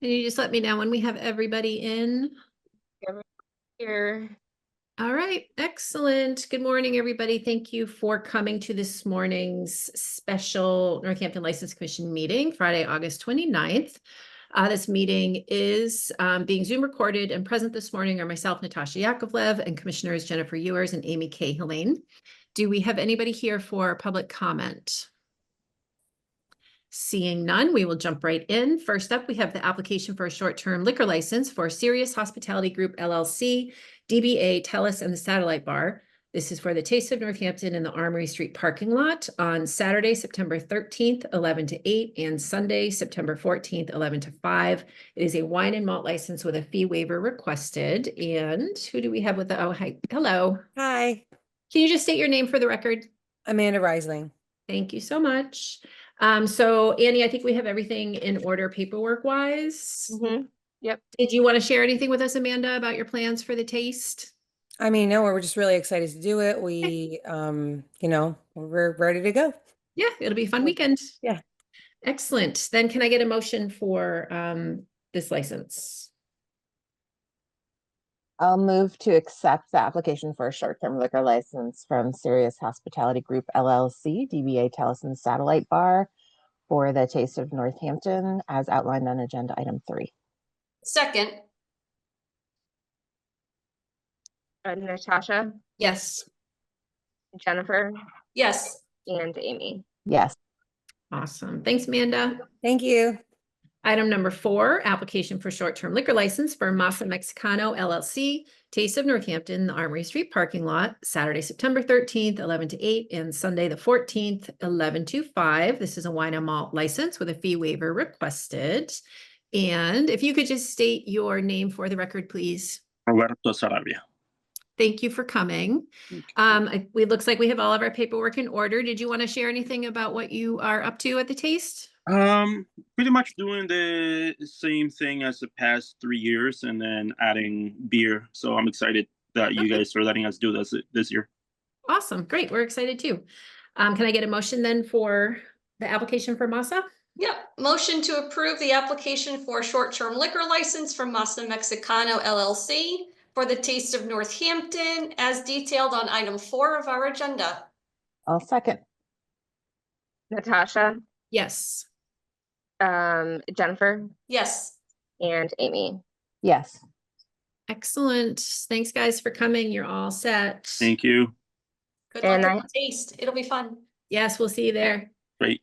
Can you just let me know when we have everybody in? Everyone here. All right, excellent. Good morning, everybody. Thank you for coming to this morning's special Northampton License Commission meeting, Friday, August 29th. This meeting is being Zoom recorded, and present this morning are myself, Natasha Yakovlev, and Commissioners Jennifer Ewers and Amy K. Helene. Do we have anybody here for public comment? Seeing none, we will jump right in. First up, we have the application for a short-term liquor license for Sirius Hospitality Group LLC, DBA Tellus and the Satellite Bar. This is for the Taste of Northampton in the Armory Street parking lot on Saturday, September 13th, 11 to 8, and Sunday, September 14th, 11 to 5. It is a wine and malt license with a fee waiver requested. And who do we have with the, oh, hi, hello. Hi, Can you just state your name for the record? Amanda Reisling. Thank you so much. So Annie, I think we have everything in order paperwork wise. Yep. Did you want to share anything with us, Amanda, about your plans for the taste? I mean, no, we're just really excited to do it. We, we're ready to go. Yeah, it'll be a fun weekend. Yeah. Excellent. Then can I get a motion for this license? I'll move to accept the application for a short-term liquor license from Sirius Hospitality Group LLC, DBA Tellus and Satellite Bar, for the Taste of Northampton as outlined on agenda item 3. Second. Natasha, Yes. Jennifer, Yes. and Amy. Yes. Awesome. Thanks, Amanda. Thank you. Item number 4, application for short-term liquor license for Masa Mexicano LLC, Taste of Northampton, the Armory Street parking lot, Saturday, September 13th, 11 to 8, and Sunday, the 14th, 11 to 5. This is a wine and malt license with a fee waiver requested. And if you could just state your name for the record, please. Roberto Sarabia. Thank you for coming. It looks like we have all of our paperwork in order. Did you want to share anything about what you are up to at the Taste? Pretty much doing the same thing as the past 3 years and then adding beer. So I'm excited that you guys are letting us do this year. Awesome. Great. We're excited too. Can I get a motion then for the application for Masa? Yep. Motion to approve the application for short-term liquor license from Masa Mexicano LLC for the Taste of Northampton as detailed on item 4 of our agenda. I'll second. Natasha, Yes. Jennifer, Yes. and Amy. Yes. Excellent. Thanks, guys, for coming. You're all set. Thank you. Good luck And at the Taste. It'll be fun. Yes, we'll see you there. Great.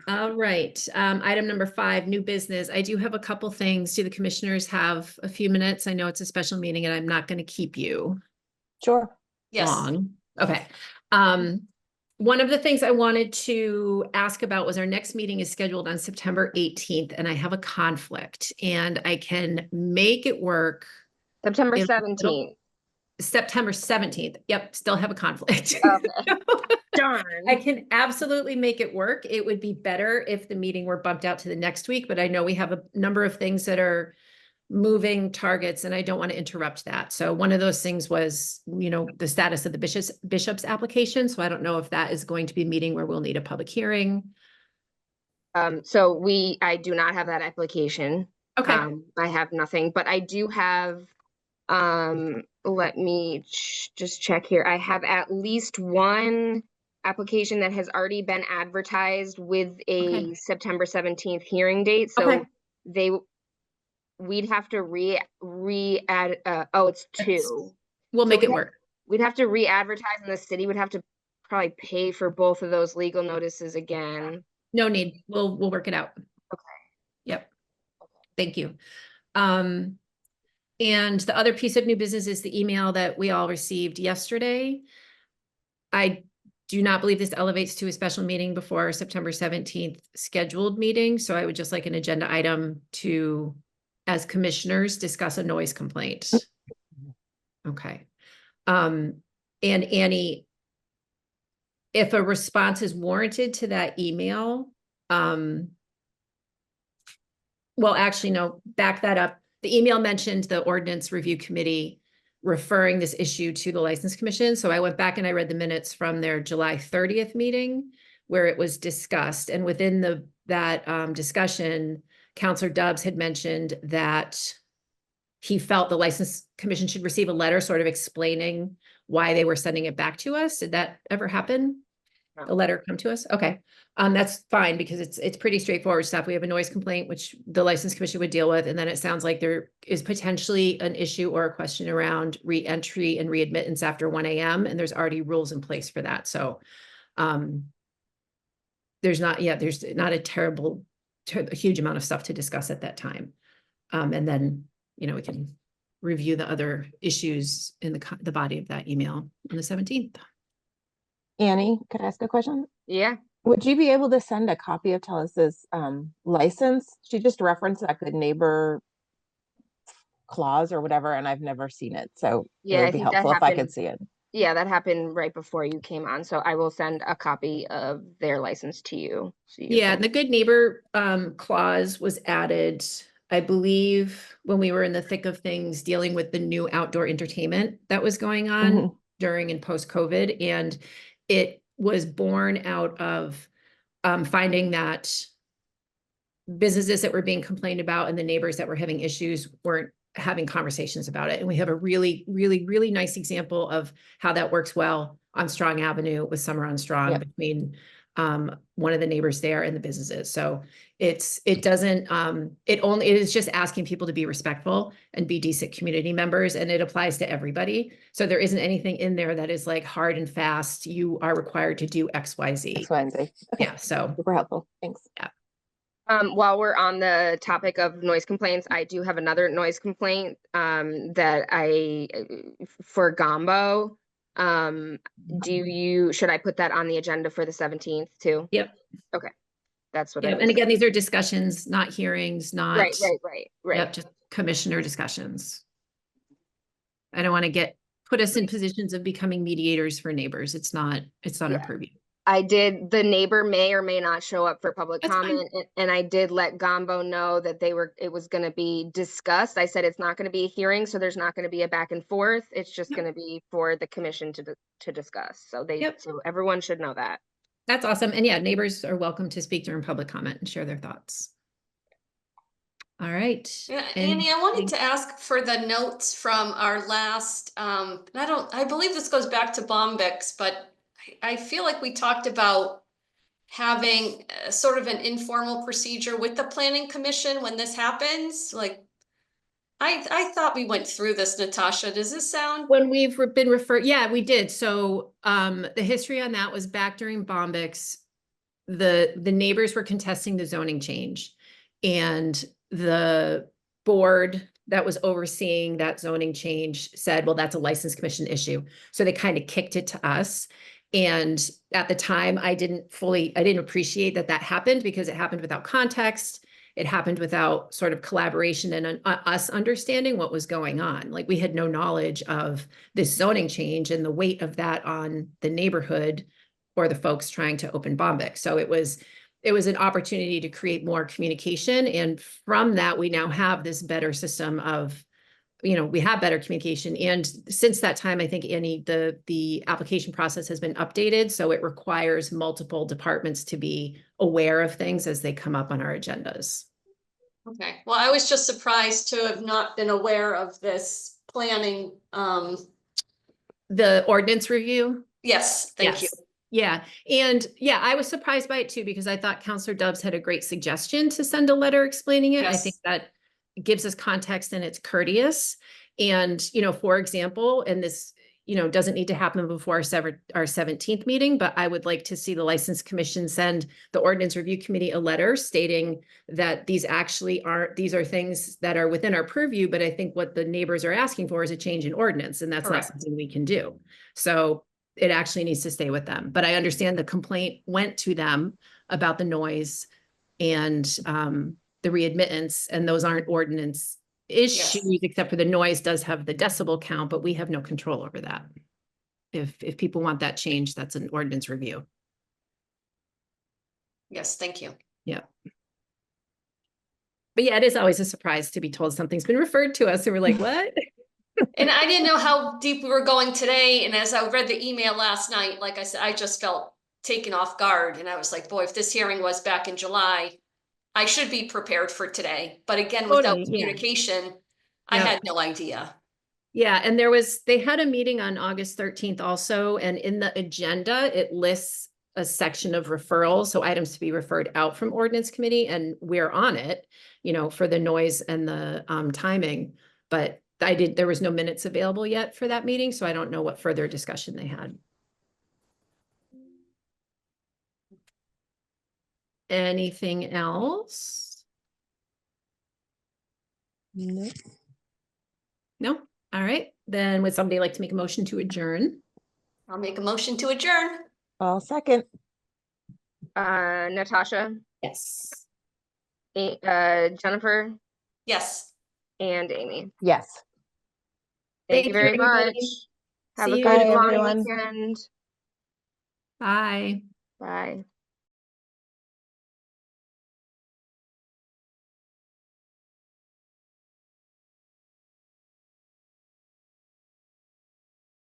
All right. Item number 5, new business. I do have a couple things. Do the commissioners have a few minutes? I know it's a special meeting and I'm not going to keep you Sure. Yes. long. Okay. One of the things I wanted to ask about was our next meeting is scheduled on September 18th, and I have a conflict, and I can make it work. September If- 17th. September 17th. Yep, still have a conflict. Okay. Darn. I can absolutely make it work. It would be better if the meeting were bumped out to the next week, but I know we have a number of things that are moving targets and I don't want to interrupt that. So one of those things was, the status of the bishop's application. So I don't know if that is going to be a meeting where we'll need a public hearing. So I do not have that application. Okay. I have nothing, but I do have, let me just check here. I have at least one application that has already been advertised with a September 17th hearing date. So we'd have to re-add, it's 2. We'll make it work. We'd have to re-advertise and the city would have to probably pay for both of those legal notices again. No need. We'll work it out. Okay. Yep. Thank you. And the other piece of new business is the email that we all received yesterday. I do not believe this elevates to a special meeting before our September 17th scheduled meeting. So I would just like an agenda item to, as commissioners, discuss a noise complaint. Okay. And Annie, if a response is warranted to that email, well, actually, no, back that up. The email mentioned the ordinance review committee referring this issue to the License Commission. So I went back and I read the minutes from their July 30th meeting where it was discussed. And within that discussion, Counselor Dubs had mentioned that he felt the license commission should receive a letter sort of explaining why they were sending it back to us. Did that ever happen? No. A letter come to us? Okay. That's fine because it's pretty straightforward stuff. We have a noise complaint, which the license commission would deal with. And then it sounds like there is potentially an issue or a question around re-entry and readmittance after 1 a.m. And there's already rules in place for that. So there's not a huge amount of stuff to discuss at that time. And then, we can review the other issues in the body of that email on the 17th. Annie, could I ask a question? Yeah. Would you be able to send a copy of Tellus's license? She just referenced that good neighbor clause or whatever, and I've never seen it. So it Yeah, I would be think that helpful if I happened. could see it. Yeah, that happened right before you came on. So I will send a copy of their license to you. So you can Yeah, send- the good neighbor clause was added, I believe, when we were in the thick of things dealing with the new outdoor entertainment that was going on Mhm. during and post-COVID. And it was born out of finding that businesses that were being complained about and the neighbors that were having issues weren't having conversations about it. And we have a really, really, really nice example of how that works well on Strong Avenue with Summer on Strong Yep. between one of the neighbors there and the businesses. So it is just asking people to be respectful and be decent community members, and it applies to everybody. So there isn't anything in there that is like hard and fast. You are required to do X, Y, Z. X, Y, and Z. Okay. Yeah. So Super helpful. Thanks. While we're on the topic of noise complaints, I do have another noise complaint that for Gombo. Should I put that on the agenda for the 17th too? Yep. Okay. That's what Yeah, and again, these are discussions, not hearings, not. Right. Yep, just commissioner discussions. I don't want to put us in positions of becoming mediators for neighbors. It's not Yeah. our purview. The neighbor may or may not show up for public That's fine. comment, and I did let Gombo know that it was going to be discussed. I said it's not going to be a hearing, so there's not going to be a back and forth. It's just Yep. going to be for the commission to discuss. So Yep. so everyone should know that. That's awesome. And yeah, neighbors are welcome to speak during public comment and share their thoughts. All right. Yeah, Annie, I wanted to ask for the notes from our last, I believe this goes back to Bombyx, but I feel like we talked about having sort of an informal procedure with the planning commission when this happens. Like, I thought we went through this, Natasha. Does this sound? When we've been referred, yeah, we did. So the history on that was back during Bombyx. The neighbors were contesting the zoning change, and the board that was overseeing that zoning change said, well, that's a license commission issue. So they kind of kicked it to us. And at the time, I didn't appreciate that happened because it happened without context. It happened without sort of collaboration and us understanding what was going on. Like, we had no knowledge of this zoning change and the weight of that on the neighborhood or the folks trying to open Bombyx. So it was an opportunity to create more communication. And from that, we now have this better system of, we have better communication. And since that time, I think, Annie, the application process has been updated. So it requires multiple departments to be aware of things as they come up on our agendas. Okay, well, I was just surprised to have not been aware of this planning. The ordinance review. Yes, thank you. Yeah. And yeah, I was surprised by it too, because I thought Counselor Dubs had a great suggestion to send a letter explaining it. I think that gives us context and it's courteous. And, for example, and this, doesn't need to happen before our 17th meeting, but I would like to see the License Commission send the Ordinance Review Committee a letter stating that these are things that are within our purview, but I think what the neighbors are asking for is a change in ordinance, and that's Correct. not something we can do. So it actually needs to stay with them. But I understand the complaint went to them about the noise and the readmittance, and those aren't ordinance issues, except for the noise does have the decibel count, but we have no control over that. If people want that changed, that's an ordinance review. Yes, thank you. Yeah. But yeah, it is always a surprise to be told something's been referred to us and we're like, what? And I didn't know how deep we were going today. And as I read the email last night, like I said, I just felt taken off guard. And I was like, boy, if this hearing was back in July, I should be prepared for today, but again, without Totally, yeah. communication, I Yep. had no idea. Yeah, and they had a meeting on August 13th also, and in the agenda, it lists a section of referrals, so items to be referred out from ordinance committee, and we're on it, for the noise and the timing. But there was no minutes available yet for that meeting, so I don't know what further discussion they had. Anything else? No. No? All right, then would somebody like to make a motion to adjourn? I'll make a motion to adjourn. I'll second. Natasha, Yes. Jennifer, Yes. and Amy. Yes. Thank you very everybody. much. Have See a you. good Bye, long everyone. weekend. Bye. Bye.